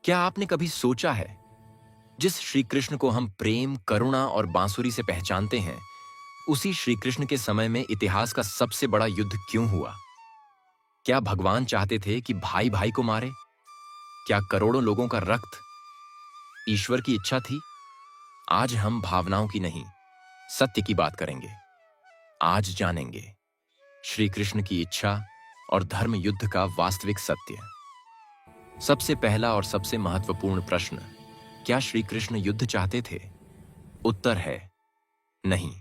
क्या आपने कभी सोचा है, जिस श्री कृष्ण को हम प्रेम, करुणा और बांसुरी से पहचानते हैं, उसी श्री कृष्ण के समय में इतिहास का सबसे बड़ा युद्ध क्यों हुआ? क्या भगवान चाहते थे कि भाई भाई को मारे? क्या करोड़ों लोगों का रक्त ईश्वर की इच्छा थी? आज हम भावनाओं की नहीं, सत्य की बात करेंगे। आज जानेंगे श्री कृष्ण की इच्छा और धर्म युद्ध का वास्तविक सत्य। सबसे पहला और सबसे महत्वपूर्ण प्रश्न, क्या श्री कृष्ण युद्ध चाहते थे? उत्तर है नहीं।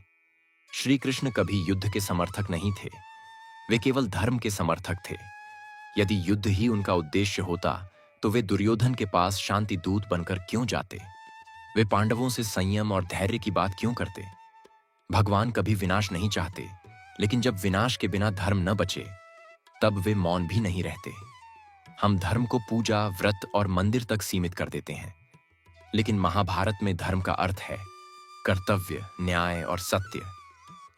श्री कृष्ण कभी युद्ध के समर्थक नहीं थे, वे केवल धर्म के समर्थक थे। यदि युद्ध ही उनका उद्देश्य होता तो वे दुर्योधन के पास शांति दूत बनकर क्यों जाते? वे पांडवों से संयम और धैर्य की बात क्यों करते? भगवान कभी विनाश नहीं चाहते, लेकिन जब विनाश के बिना धर्म न बचे तब वे मौन भी नहीं रहते। हम धर्म को पूजा, व्रत और मंदिर तक सीमित कर देते हैं, लेकिन महाभारत में धर्म का अर्थ है कर्तव्य, न्याय और सत्य।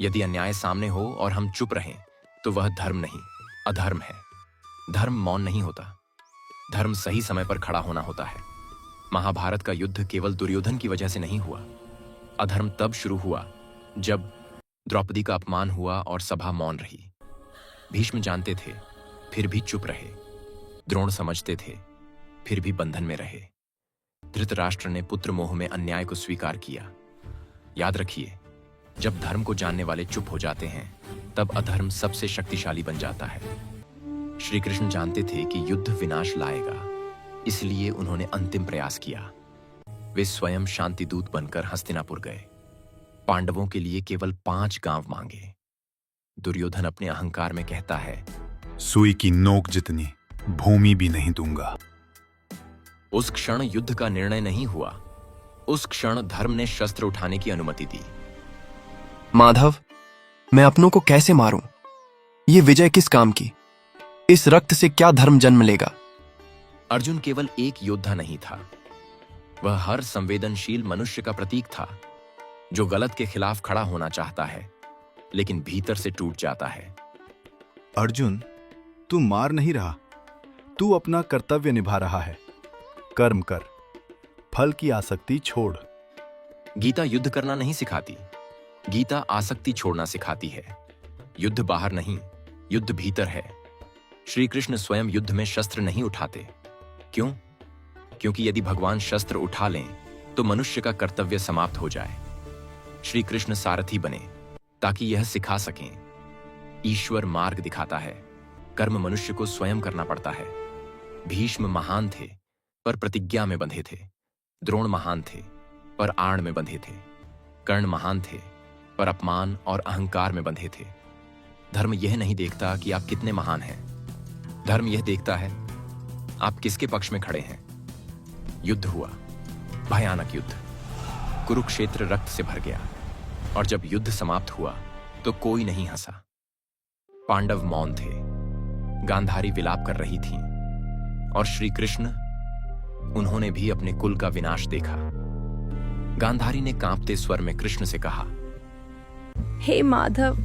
यदि अन्याय सामने हो और हम चुप रहें तो वह धर्म नहीं, अधर्म है। धर्म मौन नहीं होता, धर्म सही समय पर खड़ा होना होता है। महाभारत का युद्ध केवल दुर्योधन की वजह से नहीं हुआ। अधर्म तब शुरू हुआ जब द्रौपदी का अपमान हुआ और सभा मौन रही। भीष्म जानते थे, फिर भी चुप रहे। द्रोण समझते थे, फिर भी बंधन में रहे। धृतराष्ट्र ने पुत्र मोह में अन्याय को स्वीकार किया। याद रखिए, जब धर्म को जानने वाले चुप हो जाते हैं तब अधर्म सबसे शक्तिशाली बन जाता है। श्री कृष्ण जानते थे कि युद्ध विनाश लाएगा, इसलिए उन्होंने अंतिम प्रयास किया। वे स्वयं शांति दूत बनकर हस्तिनापुर गए। पांडवों के लिए केवल 5 गांव मांगे। दुर्योधन अपने अहंकार में कहता है, सुई की नोक जितनी भूमि भी नहीं दूंगा। उस क्षण युद्ध का निर्णय नहीं हुआ, उस क्षण धर्म ने शस्त्र उठाने की अनुमति दी। माधव, मैं अपनों को कैसे मारूं? ये विजय किस काम की? इस रक्त से क्या धर्म जन्म लेगा? अर्जुन केवल एक योद्धा नहीं था, वह हर संवेदनशील मनुष्य का प्रतीक था, जो गलत के खिलाफ खड़ा होना चाहता है लेकिन भीतर से टूट जाता है। अर्जुन, तू मार नहीं रहा, तू अपना कर्तव्य निभा रहा है। कर्म कर, फल की आसक्ति छोड़। गीता युद्ध करना नहीं सिखाती, गीता आसक्ति छोड़ना सिखाती है। युद्ध बाहर नहीं, युद्ध भीतर है। श्री कृष्ण स्वयं युद्ध में शस्त्र नहीं उठाते। क्यों? क्योंकि यदि भगवान शस्त्र उठा लें तो मनुष्य का कर्तव्य समाप्त हो जाए। श्री कृष्ण सारथी बने ताकि यह सिखा सकें। ईश्वर मार्ग दिखाता है, कर्म मनुष्य को स्वयं करना पड़ता है। भीष्म महान थे पर प्रतिज्ञा में बंधे थे। द्रोण महान थे पर आड़ में बंधे थे। कर्ण महान थे पर अपमान और अहंकार में बंधे थे। धर्म यह नहीं देखता कि आप कितने महान हैं, धर्म यह देखता है आप किसके पक्ष में खड़े हैं। युद्ध हुआ, भयानक युद्ध। कुरुक्षेत्र रक्त से भर गया और जब युद्ध समाप्त हुआ तो कोई नहीं हंसा। पांडव मौन थे, गांधारी विलाप कर रही थीं और श्री कृष्ण, उन्होंने भी अपने कुल का विनाश देखा। गांधारी ने कांपते स्वर में कृष्ण से कहा, हे माधव,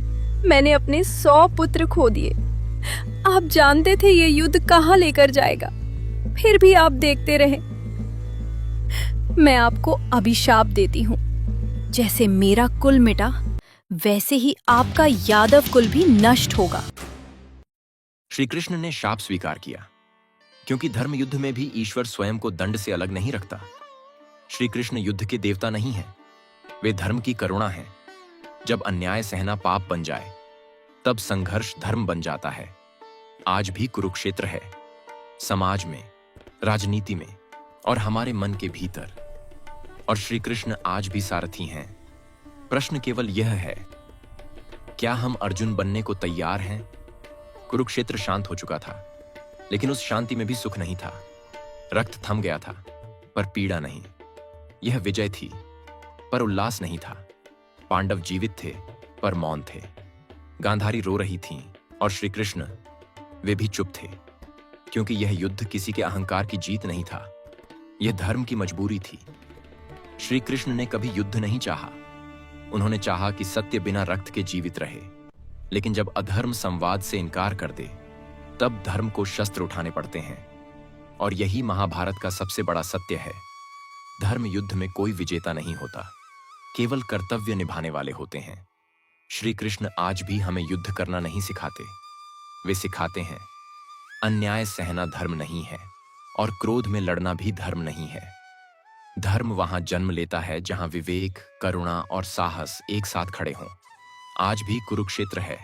मैंने अपने 100 पुत्र खो दिए। आप जानते थे ये युद्ध कहाँ लेकर जाएगा, फिर भी आप देखते रहे। मैं आपको अभिशाप देती हूँ, जैसे मेरा कुल मिटा वैसे ही आपका यादव कुल भी नष्ट होगा। श्री कृष्ण ने शाप स्वीकार किया, क्योंकि धर्म युद्ध में भी ईश्वर स्वयं को दंड से अलग नहीं रखता। श्री कृष्ण युद्ध के देवता नहीं हैं, वे धर्म की करुणा हैं। जब अन्याय सहना पाप बन जाए तब संघर्ष धर्म बन जाता है। आज भी कुरुक्षेत्र है, समाज में, राजनीति में और हमारे मन के भीतर। और श्री कृष्ण आज भी सारथी हैं। प्रश्न केवल यह है, क्या हम अर्जुन बनने को तैयार हैं? कुरुक्षेत्र शांत हो चुका था, लेकिन उस शांति में भी सुख नहीं था। रक्त थम गया था पर पीड़ा नहीं। यह विजय थी पर उल्लास नहीं था। पांडव जीवित थे पर मौन थे। गांधारी रो रही थीं और श्री कृष्ण, वे भी चुप थे, क्योंकि यह युद्ध किसी के अहंकार की जीत नहीं था, यह धर्म की मजबूरी थी। श्री कृष्ण ने कभी युद्ध नहीं चाहा, उन्होंने चाहा कि सत्य बिना रक्त के जीवित रहे। लेकिन जब अधर्म संवाद से इनकार कर दे तब धर्म को शस्त्र उठाने पड़ते हैं। और यही महाभारत का सबसे बड़ा सत्य है। धर्म युद्ध में कोई विजेता नहीं होता, केवल कर्तव्य निभाने वाले होते हैं। श्री कृष्ण आज भी हमें युद्ध करना नहीं सिखाते। वे सिखाते हैं अन्याय सहना धर्म नहीं है और क्रोध में लड़ना भी धर्म नहीं है। धर्म वहां जन्म लेता है जहां विवेक, करुणा और साहस एक साथ खड़े हों। आज भी कुरुक्षेत्र है,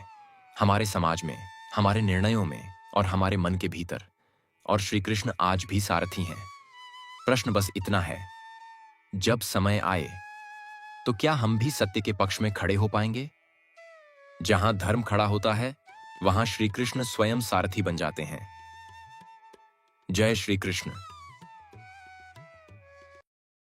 हमारे समाज में, हमारे निर्णयों में और हमारे मन के भीतर। और श्री कृष्ण आज भी सारथी हैं। प्रश्न बस इतना है, जब समय आए तो क्या हम भी सत्य के पक्ष में खड़े हो पाएंगे? जहां धर्म खड़ा होता है वहां श्री कृष्ण स्वयं सारथी बन जाते हैं। जय श्री कृष्ण।